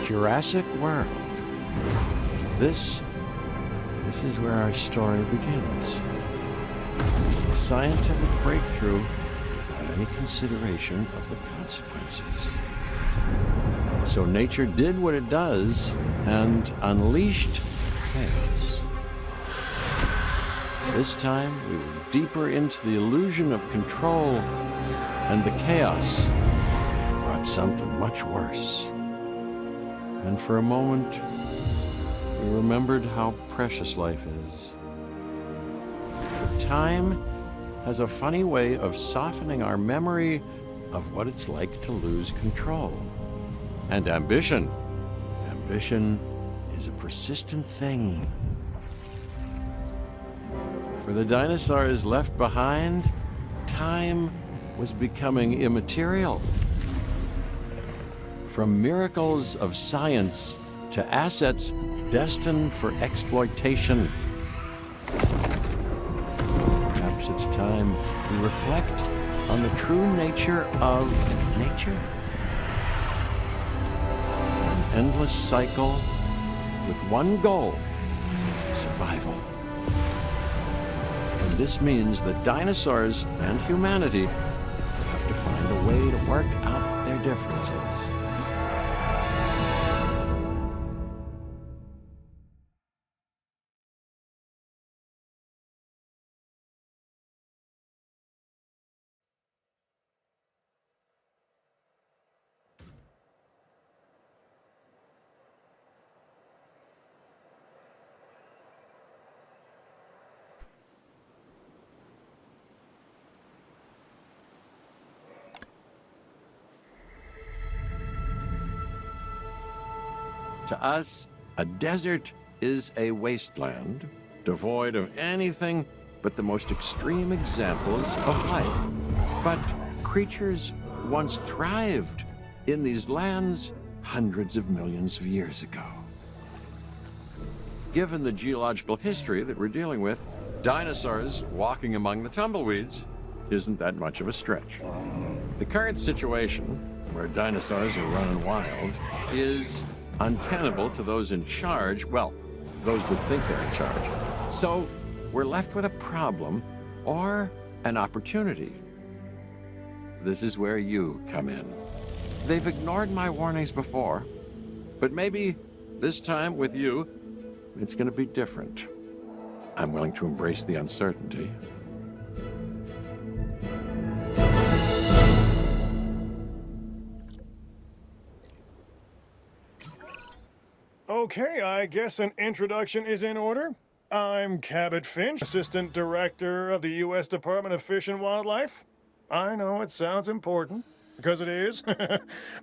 Jurassic World. This is where our story begins. A scientific breakthrough without any consideration of the consequences. So nature did what it does and unleashed chaos. This time, we were deeper into the illusion of control, and the chaos brought something much worse. And for a moment, we remembered how precious life is. Time has a funny way of softening our memory of what it's like to lose control. And ambition. Ambition is a persistent thing. For the dinosaurs left behind, time was becoming immaterial. From miracles of science to assets destined for exploitation. Perhaps it's time we reflect on the true nature of nature. An endless cycle with one goal: survival. And this means that dinosaurs and humanity have to find a way to work out their differences. To us, a desert is a wasteland, devoid of anything but the most extreme examples of life. But creatures once thrived in these lands hundreds of millions of years ago. Given the geological history that we're dealing with, dinosaurs walking among the tumbleweeds isn't that much of a stretch. The current situation, where dinosaurs are running wild, is untenable to those in charge, well, those that think they're in charge. So we're left with a problem or an opportunity. This is where you come in. They've ignored my warnings before, but maybe this time with you, it's going to be different. I'm willing to embrace the uncertainty. Okay, I guess an introduction is in order. I'm Cabot Finch, Assistant Director of the U.S. Department of Fish and Wildlife. I know it sounds important, because it is,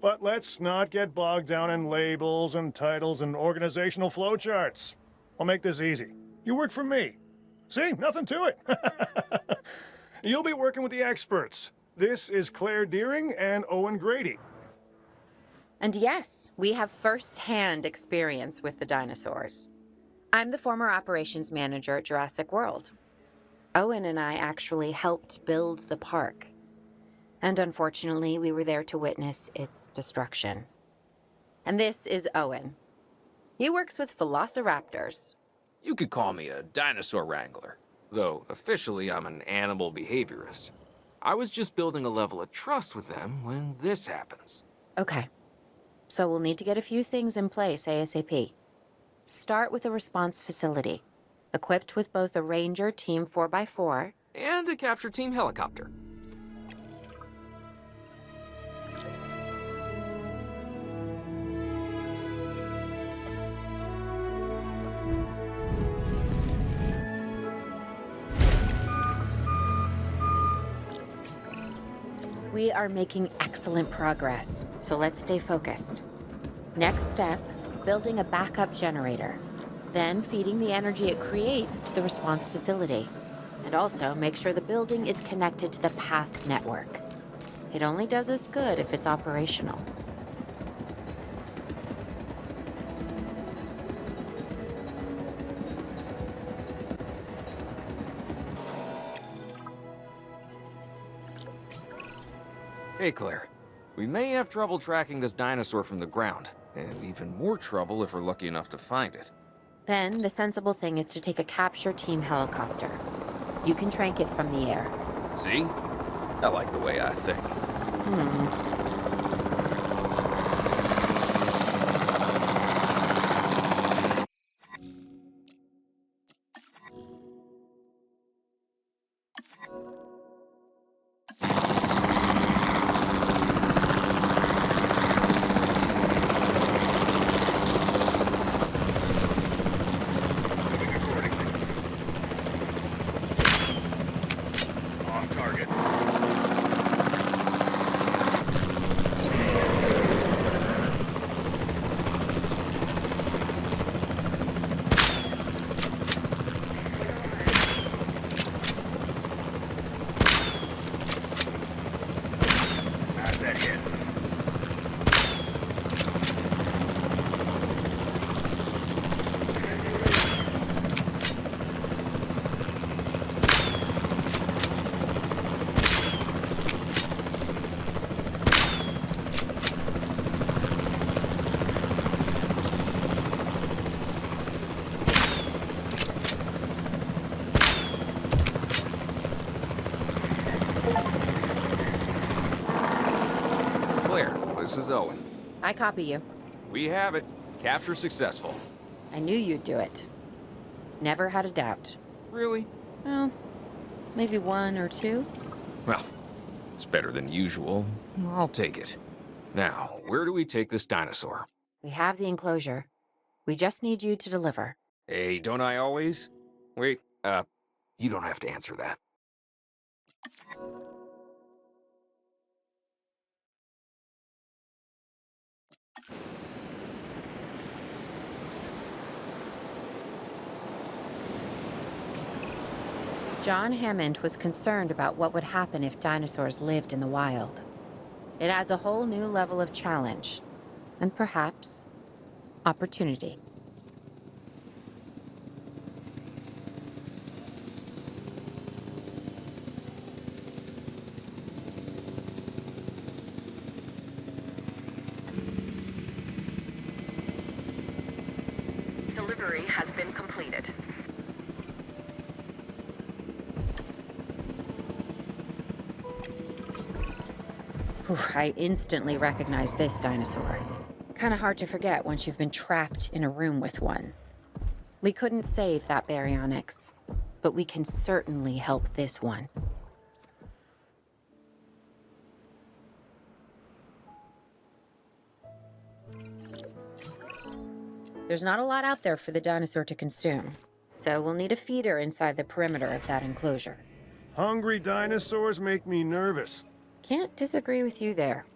but let's not get bogged down in labels and titles and organizational flowcharts. I'll make this easy. You work for me. See, nothing to it. You'll be working with the experts. This is Claire Deering and Owen Grady. And yes, we have first-hand experience with the dinosaurs. I'm the former operations manager at Jurassic World. Owen and I actually helped build the park. And unfortunately, we were there to witness its destruction. And this is Owen. He works with velociraptors. You could call me a dinosaur wrangler, though officially I'm an animal behaviorist. I was just building a level of trust with them when this happens. Okay. So we'll need to get a few things in place ASAP. Start with a response facility, equipped with both a Ranger Team 4x4 and a capture team helicopter. We are making excellent progress, so let's stay focused. Next step, building a backup generator. Then feeding the energy it creates to the response facility. And also make sure the building is connected to the path network. It only does us good if it's operational. Hey, Claire. We may have trouble tracking this dinosaur from the ground. and even more trouble if we're lucky enough to find it. Then the sensible thing is to take a capture team helicopter. You can trank it from the air. See? I like the way I think. On target. How's that hit? Claire, this is Owen. I copy you. We have it. Capture successful. I knew you'd do it. Never had a doubt. Really? Well, maybe one or two. Well, it's better than usual. I'll take it. Now, where do we take this dinosaur? We have the enclosure. We just need you to deliver. Hey, don't I always? Wait, you don't have to answer that. John Hammond was concerned about what would happen if dinosaurs lived in the wild. It adds a whole new level of challenge, and perhaps opportunity. Delivery has been completed. Whew, I instantly recognize this dinosaur. Kinda hard to forget once you've been trapped in a room with one. We couldn't save that baryonyx, but we can certainly help this one. There's not a lot out there for the dinosaur to consume, so we'll need a feeder inside the perimeter of that enclosure. Hungry dinosaurs make me nervous. Can't disagree with you there.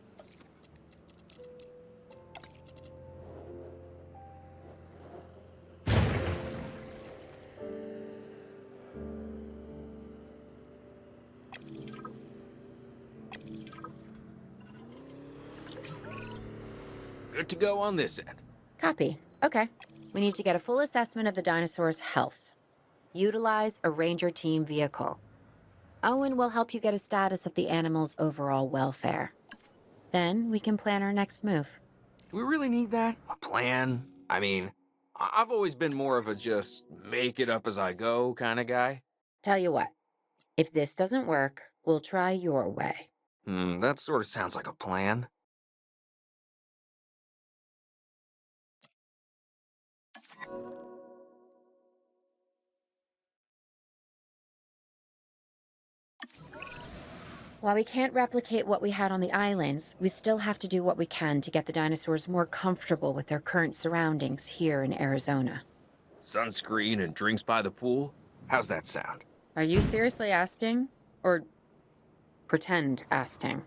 Good to go on this end. Copy. Okay. We need to get a full assessment of the dinosaur's health. Utilize a ranger team vehicle. Owen will help you get a status of the animal's overall welfare. Then we can plan our next move. Do we really need that? A plan? I mean, I've always been more of a just make it up as I go kind of guy. Tell you what, if this doesn't work, we'll try your way. That sort of sounds like a plan. While we can't replicate what we had on the islands, we still have to do what we can to get the dinosaurs more comfortable with their current surroundings here in Arizona. Sunscreen and drinks by the pool? How's that sound? Are you seriously asking? Or pretend asking?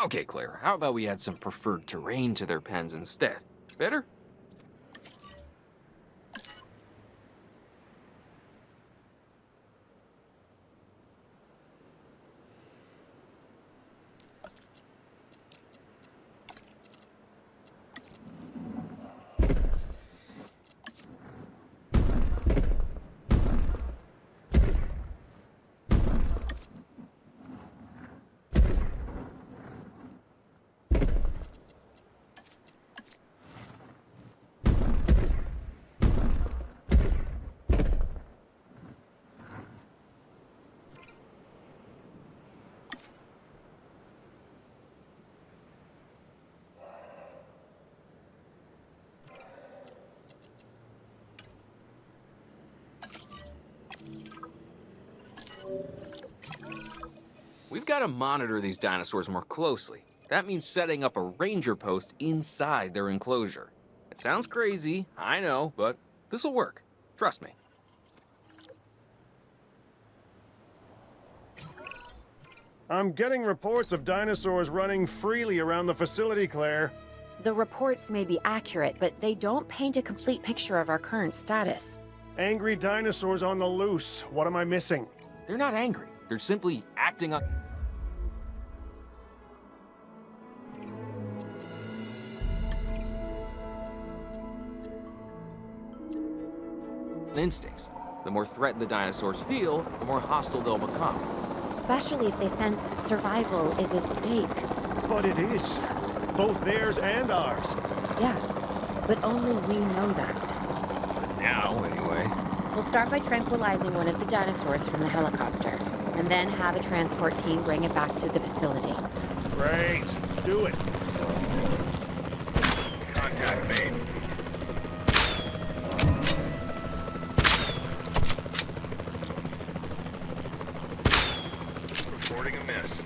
Okay, Claire, how about we add some preferred terrain to their pens instead? Better? We've got to monitor these dinosaurs more closely. That means setting up a ranger post inside their enclosure. It sounds crazy, I know, but this'll work. Trust me. I'm getting reports of dinosaurs running freely around the facility, Claire. The reports may be accurate, but they don't paint a complete picture of our current status. Angry dinosaurs on the loose. What am I missing? They're not angry. They're simply acting on instincts. The more threatened the dinosaurs feel, the more hostile they'll become. Especially if they sense survival is at stake. But it is. Both theirs and ours. Yeah, but only we know that. Now, anyway. We'll start by tranquilizing one of the dinosaurs from the helicopter, and then have a transport team bring it back to the facility. Great. Do it. Contact made. Reporting a miss.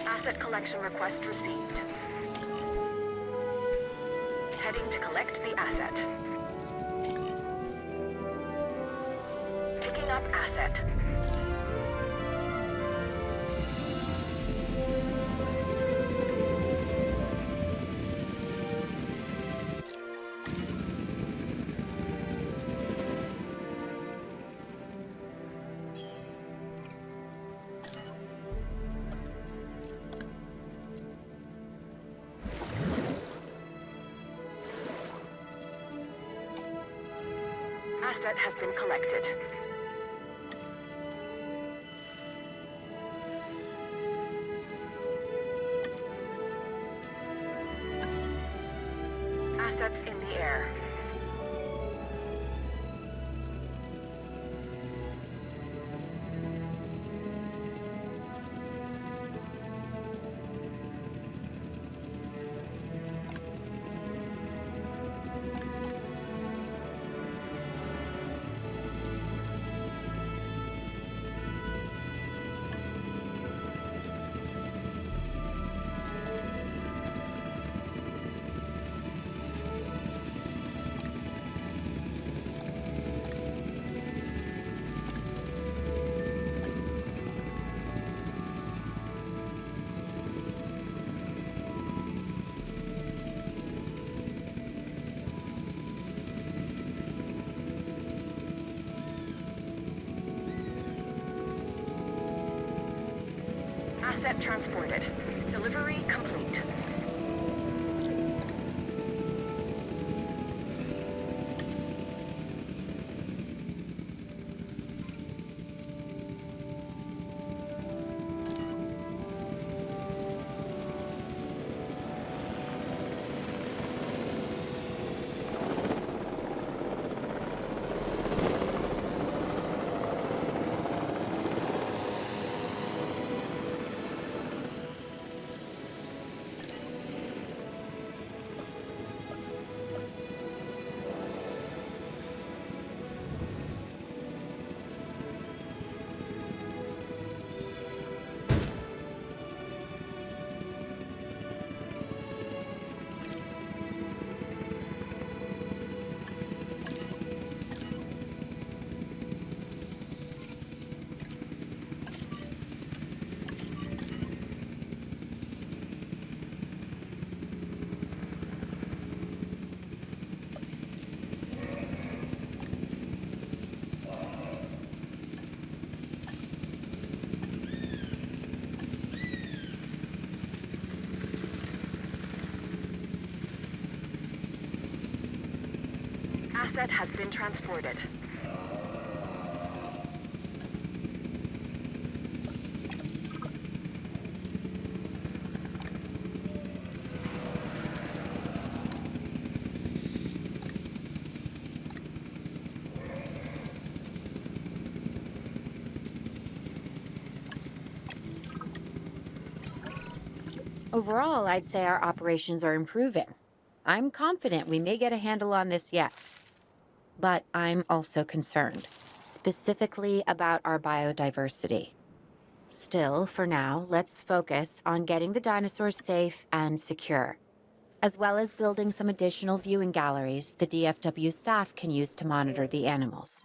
Asset collection request received. Heading to collect the asset. Picking up asset. Asset has been collected. Assets in the air. Asset transported. Delivery complete. Asset has been transported. Overall, I'd say our operations are improving. I'm confident we may get a handle on this yet. But I'm also concerned, specifically about our biodiversity. Still, for now, let's focus on getting the dinosaurs safe and secure, as well as building some additional viewing galleries the DFW staff can use to monitor the animals.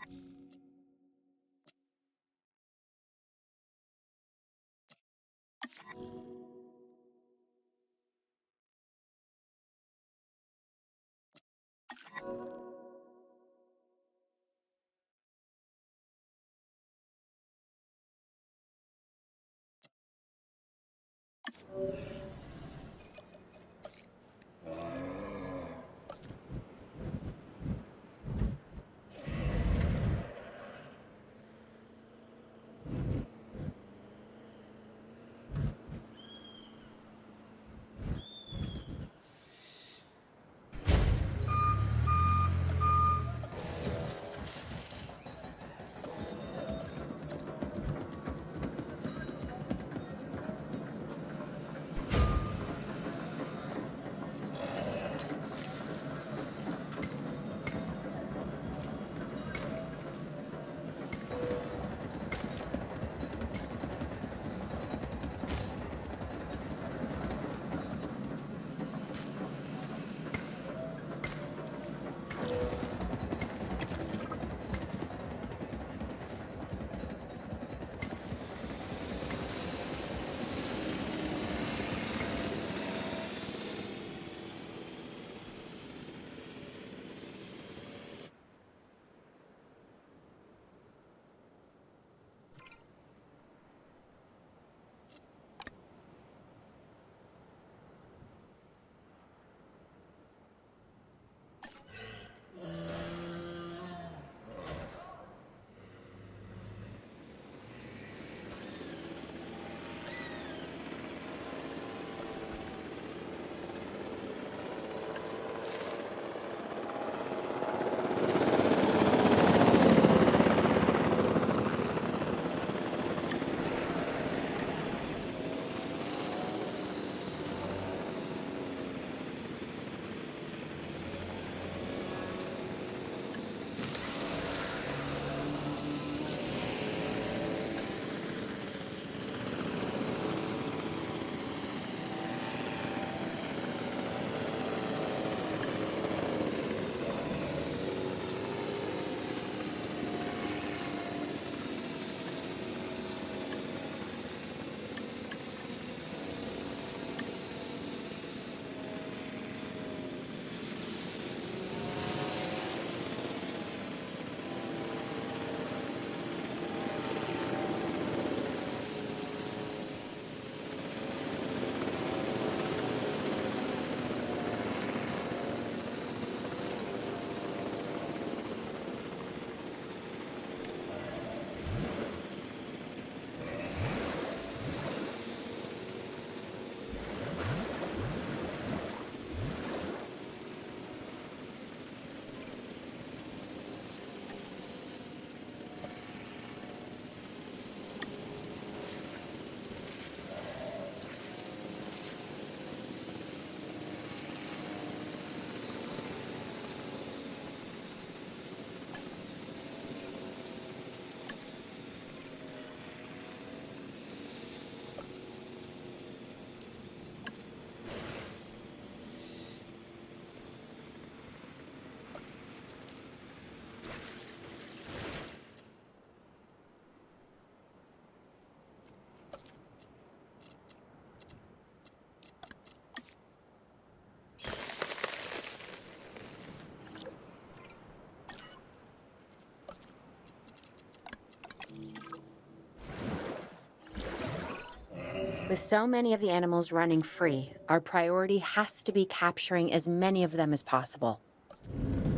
With so many of the animals running free, our priority has to be capturing as many of them as possible.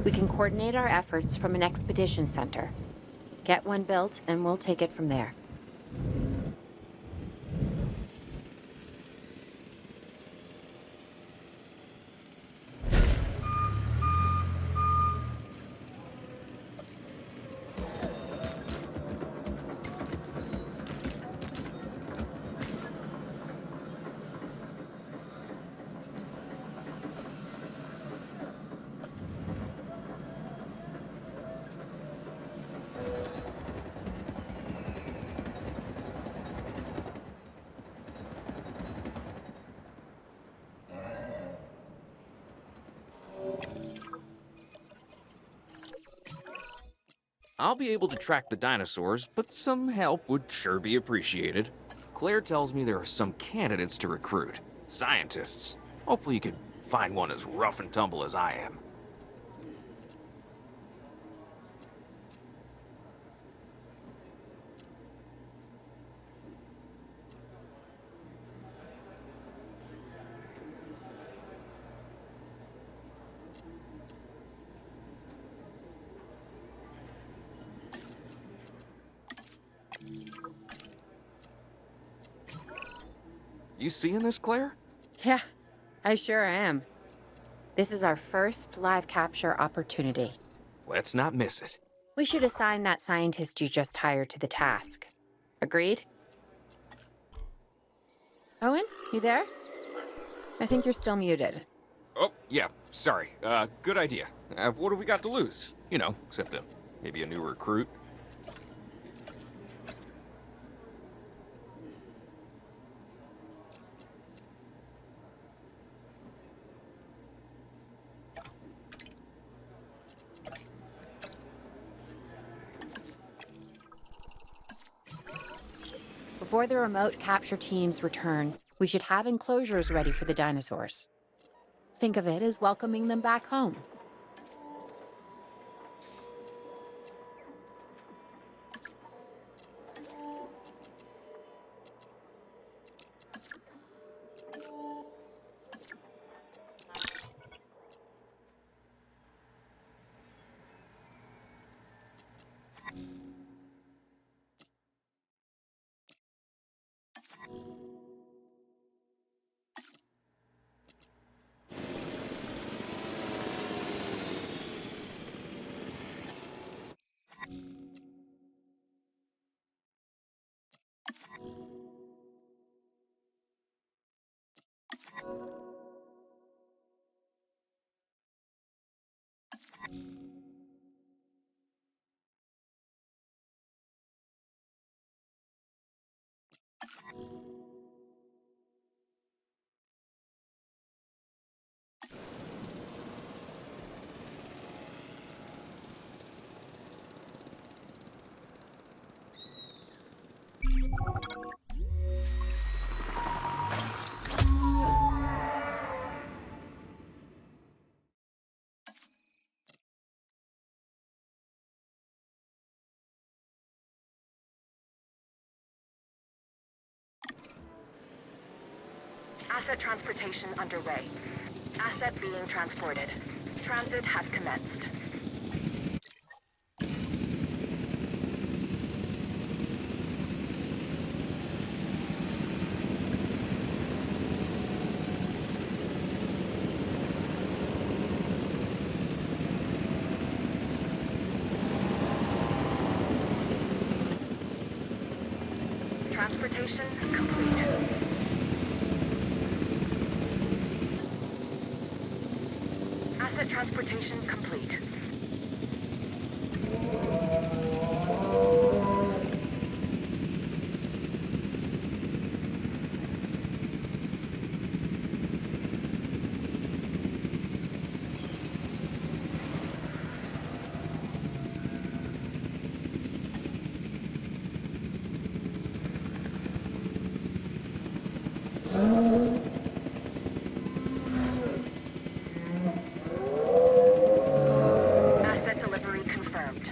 We can coordinate our efforts from an expedition center. Get one built, and we'll take it from there. I'll be able to track the dinosaurs, but some help would sure be appreciated. Claire tells me there are some candidates to recruit. Scientists. Hopefully you could find one as rough and tumble as I am. You seeing this, Claire? Yeah, I sure am. This is our first live capture opportunity. Let's not miss it. We should assign that scientist you just hired to the task. Agreed? Owen, you there? I think you're still muted. Oh, yeah, sorry. Good idea. What do we got to lose? You know, except maybe a new recruit. Before the remote capture teams return, we should have enclosures ready for the dinosaurs. Think of it as welcoming them back home. Asset transportation underway. Asset being transported. Transit has commenced. Transportation complete. Asset transportation complete. Asset delivery confirmed.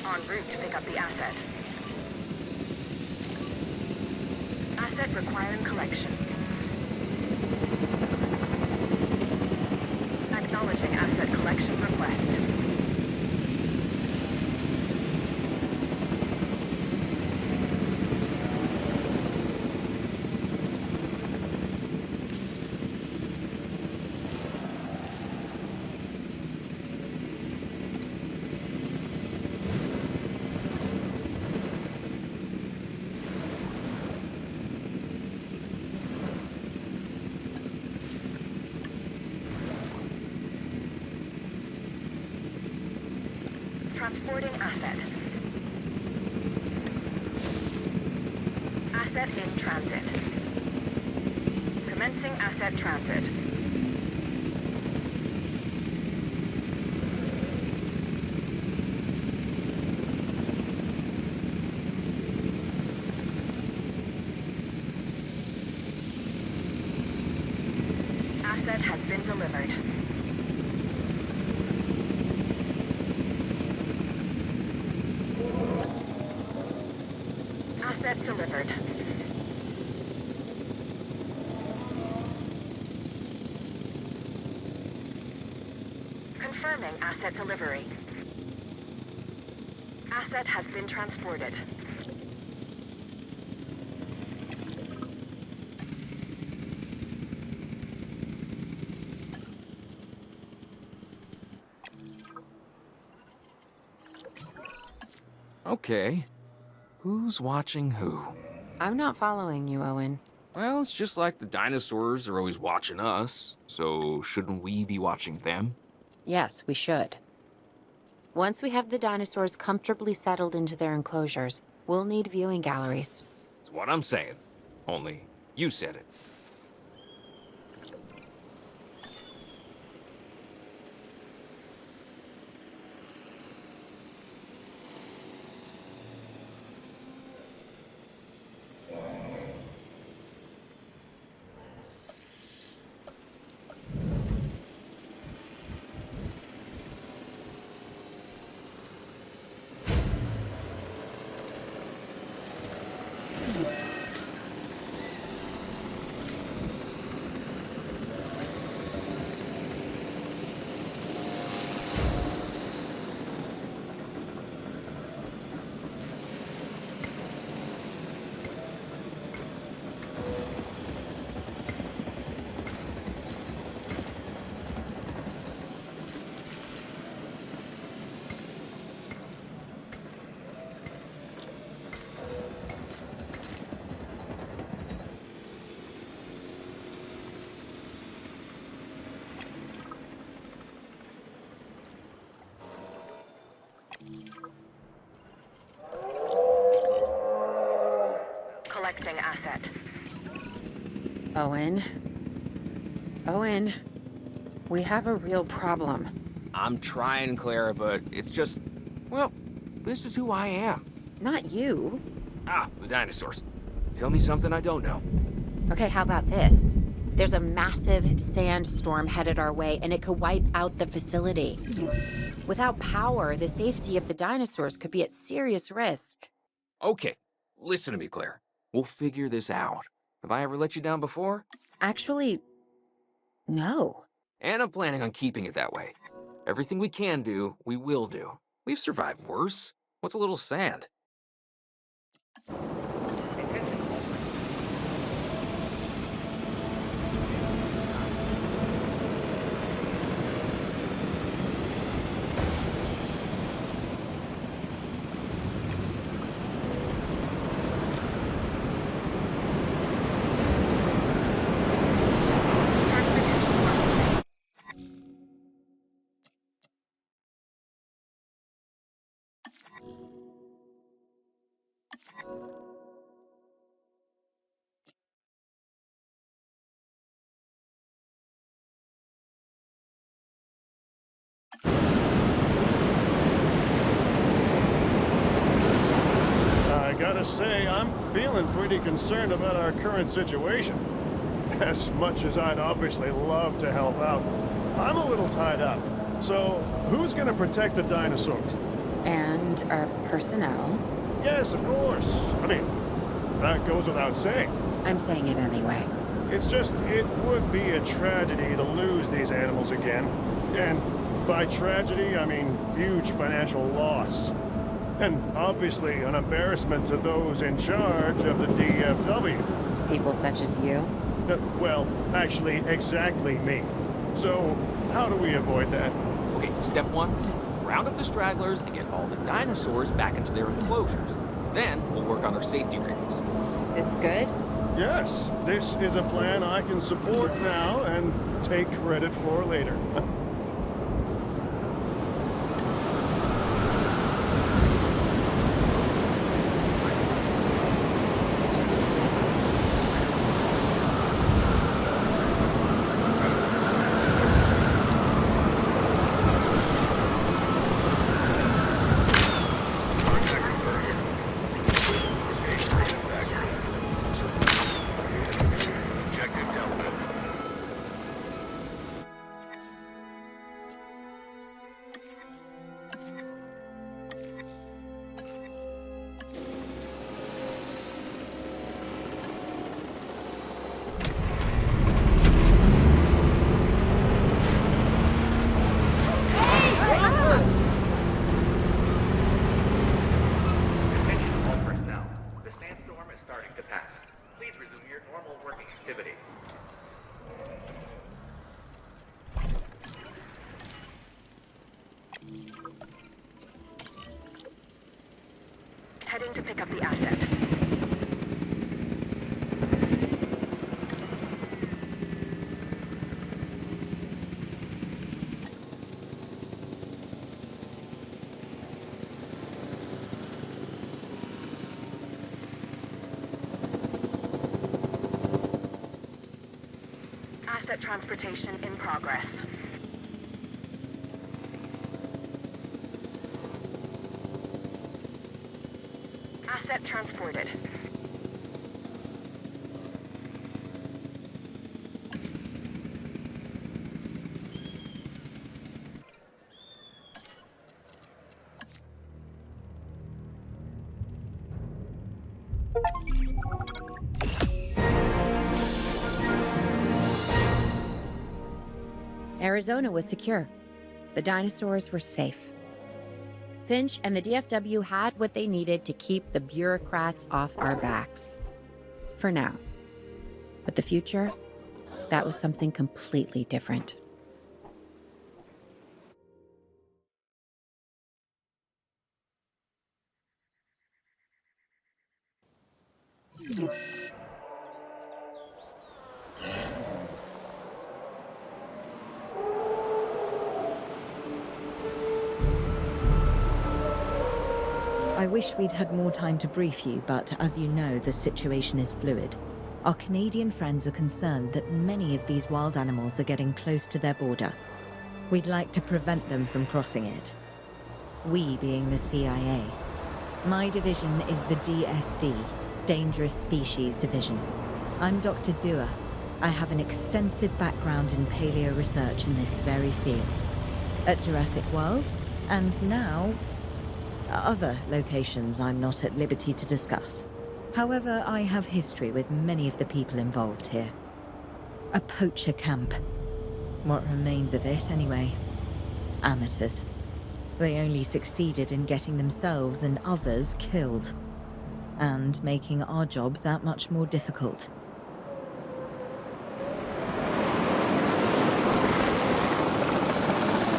En route to pick up the asset. Asset requiring collection. Acknowledging asset collection request. Transporting asset. Asset in transit. Commencing asset transit. Asset has been delivered. Asset delivered. Confirming asset delivery. Asset has been transported. Okay. Who's watching who? I'm not following you, Owen. Well, it's just like the dinosaurs are always watching us, so shouldn't we be watching them? Yes, we should. Once we have the dinosaurs comfortably settled into their enclosures, we'll need viewing galleries. That's what I'm saying. Only, you said it. Collecting asset. Owen. Owen. We have a real problem. I'm trying, Clara, but it's just... Well, this is who I am. Not you. Ah, the dinosaurs. Tell me something I don't know. Okay, how about this? There's a massive sandstorm headed our way, and it could wipe out the facility. Without power, the safety of the dinosaurs could be at serious risk. Okay, listen to me, Claire. We'll figure this out. Have I ever let you down before? Actually, no. And I'm planning on keeping it that way. Everything we can do, we will do. We've survived worse. What's a little sand? I gotta say, I'm feeling pretty concerned about our current situation. As much as I'd obviously love to help out, I'm a little tied up. So, who's gonna protect the dinosaurs? And our personnel. Yes, of course. I mean, that goes without saying. I'm saying it anyway. It's just, it would be a tragedy to lose these animals again. And by tragedy, I mean huge financial loss. And obviously an embarrassment to those in charge of the DFW. People such as you. Well, actually, exactly me. So, how do we avoid that? Okay, step one, round up the stragglers and get all the dinosaurs back into their enclosures. Then we'll work on their safety rings. This good? Yes, this is a plan I can support now and take credit for later. Objective dealt with. Attention all personnel. The sandstorm is starting to pass. Please resume your normal working activity. Heading to pick up the asset. Asset transportation in progress. Asset transported. Arizona was secure. The dinosaurs were safe. Finch and the DFW had what they needed to keep the bureaucrats off our backs. For now. But the future, that was something completely different. I wish we'd had more time to brief you, but as you know, the situation is fluid. Our Canadian friends are concerned that many of these wild animals are getting close to their border. We'd like to prevent them from crossing it. We being the CIA. My division is the DSD, Dangerous Species Division. I'm Dr. Dua. I have an extensive background in paleo research in this very field. At Jurassic World, and now other locations I'm not at liberty to discuss. However, I have history with many of the people involved here. A poacher camp. What remains of it, anyway. Amateurs. They only succeeded in getting themselves and others killed. And making our job that much more difficult.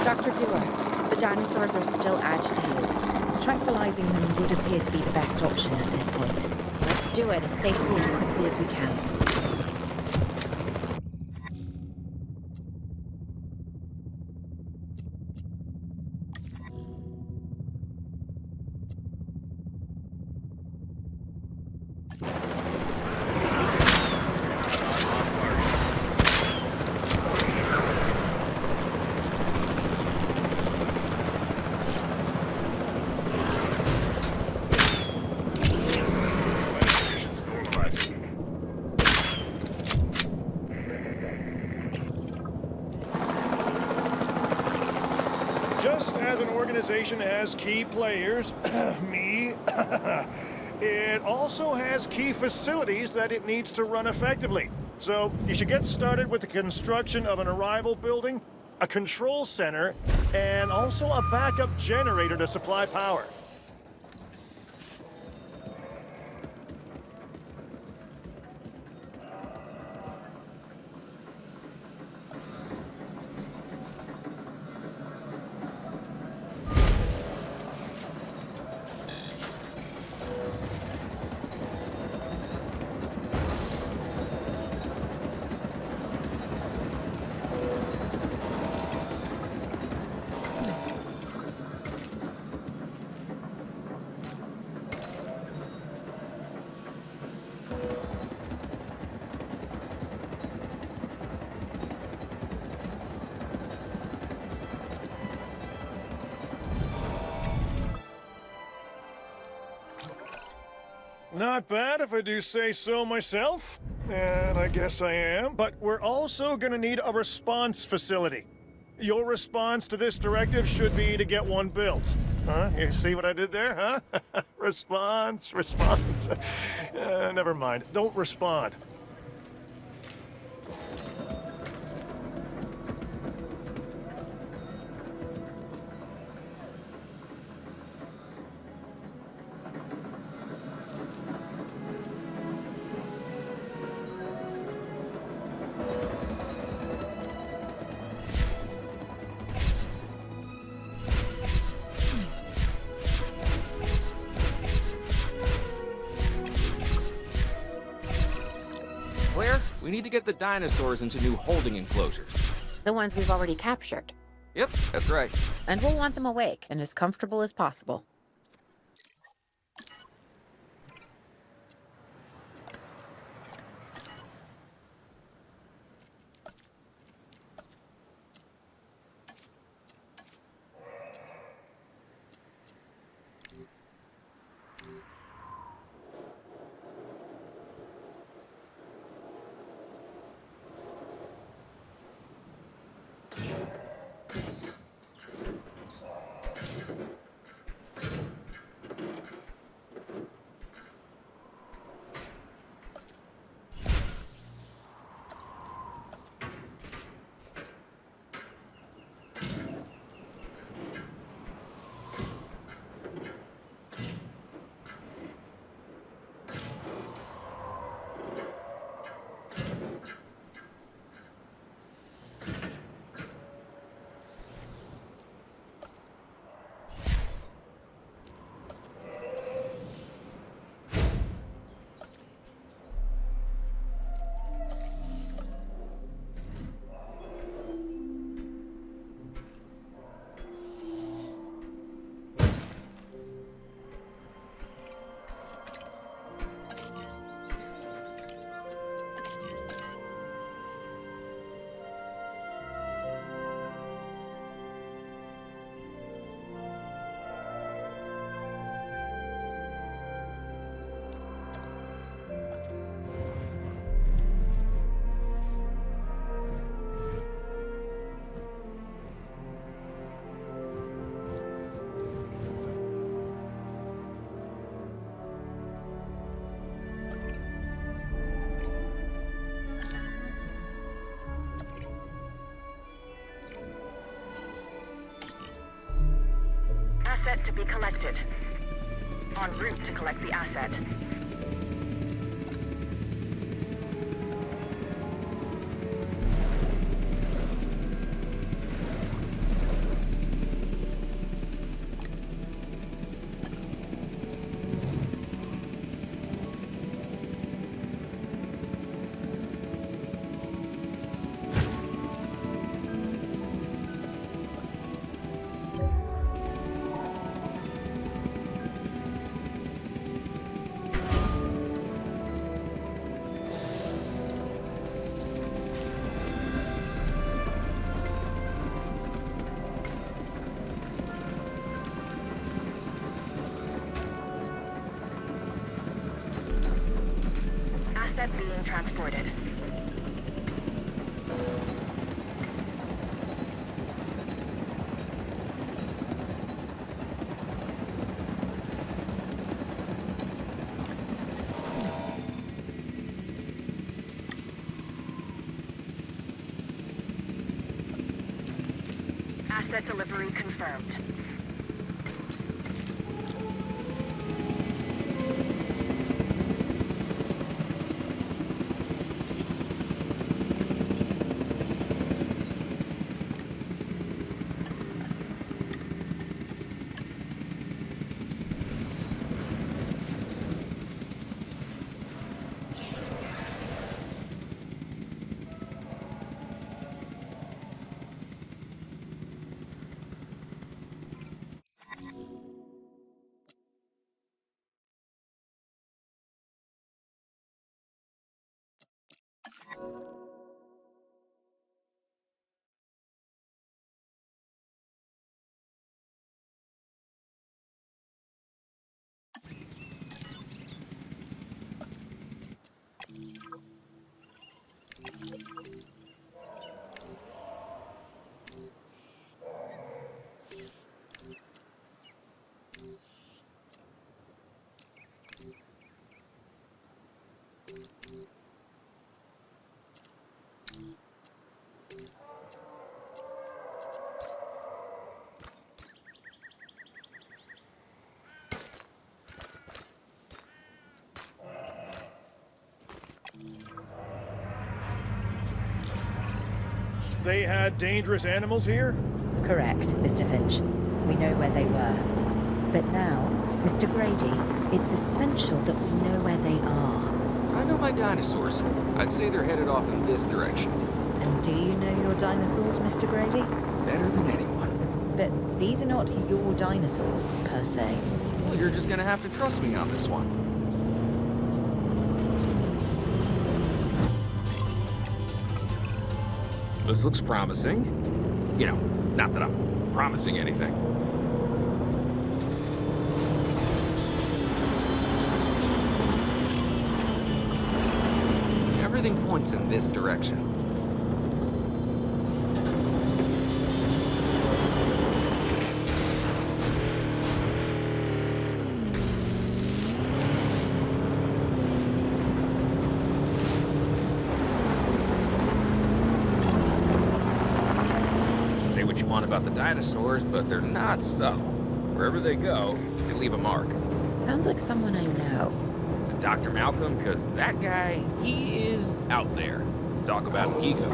Dr. Dewar, the dinosaurs are still agitated. Tranquilizing them would appear to be the best option at this point. Let's do it as safely and quickly as we can. Just as an organization has key players, me, it also has key facilities that it needs to run effectively. So you should get started with the construction of an arrival building, a control center, and also a backup generator to supply power. Not bad if I do say so myself. And I guess I am. But we're also gonna need a response facility. Your response to this directive should be to get one built. Huh? You see what I did there, huh? Response. Never mind. Don't respond. Claire, we need to get the dinosaurs into new holding enclosures. The ones we've already captured. Yep, that's right. And we'll want them awake and as comfortable as possible. asset to be collected. En route to collect the asset. Asset being transported. Asset delivery confirmed. They had dangerous animals here? Correct, Mr. Finch. We know where they were. But now, Mr. Grady, it's essential that we know where they are. I know my dinosaurs. I'd say they're headed off in this direction. And do you know your dinosaurs, Mr. Grady? Better than anyone. But these are not your dinosaurs, per se. Well, you're just gonna have to trust me on this one. This looks promising. You know, not that I'm promising anything. Everything points in this direction. Say what you want about the dinosaurs, but they're not subtle. Wherever they go, they leave a mark. Sounds like someone I know. Is it Dr. Malcolm? Because that guy, he is out there. Talk about an ego.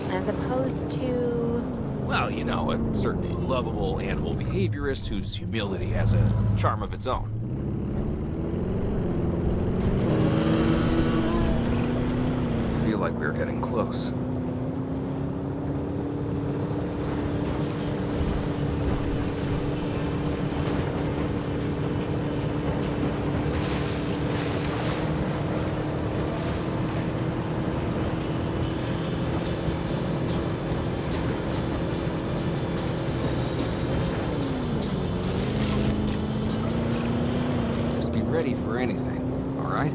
As opposed to... Well, you know, a certain lovable animal behaviorist whose humility has a charm of its own. I feel like we're getting close. Just be ready for anything, all right?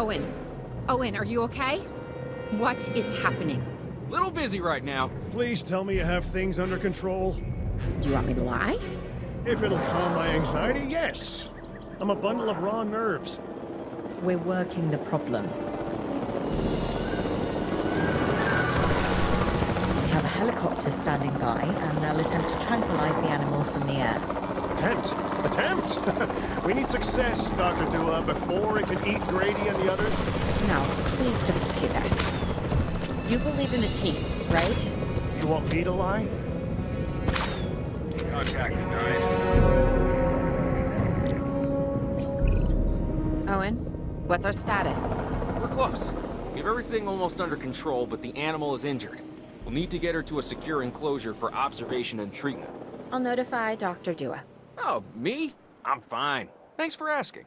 Owen. Owen, are you okay? What is happening? Little busy right now. Please tell me you have things under control. Do you want me to lie? If it'll calm my anxiety, yes. I'm a bundle of raw nerves. We're working the problem. We have a helicopter standing by, and they'll attempt to tranquilize the animal from the air. Attempt? We need success, Dr. Dua, before it can eat Grady and the others. No, please don't say that. You believe in the team, right? You want me to lie? Contact denied. Owen, what's our status? We're close. We have everything almost under control, but the animal is injured. We'll need to get her to a secure enclosure for observation and treatment. I'll notify Dr. Dua. Oh, me? I'm fine. Thanks for asking.